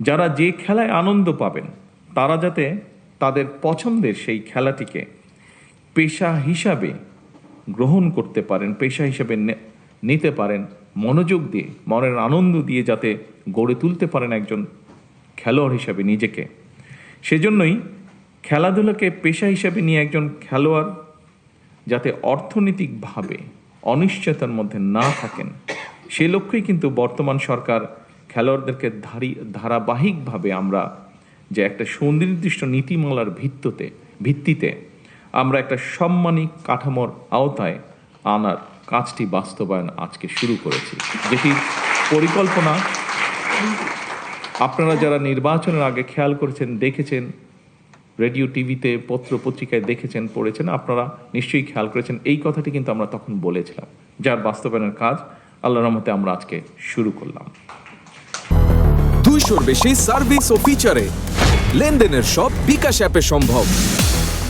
যারা যে খেলায় আনন্দ পাবেন তারা যাতে তাদের পছন্দের সেই খেলাটিকে পেশা হিসাবে গ্রহণ করতে পারেন, পেশা হিসাবে নিতে পারেন, মনোযোগ দিয়ে মনের আনন্দ দিয়ে যাতে গড়ে তুলতে পারেন একজন খেলোয়াড় হিসাবে নিজেকে। সেজন্যই খেলাধুলাকে পেশা হিসাবে নিয়ে একজন খেলোয়াড় যাতে অর্থনৈতিকভাবে অনিশ্চয়তার মধ্যে না থাকেন, সে লক্ষ্যেই কিন্তু বর্তমান সরকার খেলোয়াড়দেরকে ধারাবাহিকভাবে আমরা যে একটা সুনির্দিষ্ট নীতিমালার ভিত্তিতে আমরা একটা সাম্মানিক কাঠামোর আওতায় আনার কাজটি বাস্তবায়ন আজকে শুরু করেছি, যেটির পরিকল্পনা আপনারা যারা নির্বাচনের আগে খেয়াল করেছেন, দেখেছেন, রেডিও টিভিতে পত্র পত্রিকায় দেখেছেন, পড়েছেন, আপনারা নিশ্চয়ই খেয়াল করেছেন। এই কথাটি কিন্তু আমরা তখন বলেছিলাম, যার বাস্তবায়নের কাজ আল্লাহর রহমতে আমরা আজকে শুরু করলাম। 200-র বেশি সার্ভিস ও ফিচারে লেনদেনের সব বিকাশ অ্যাপে সম্ভব।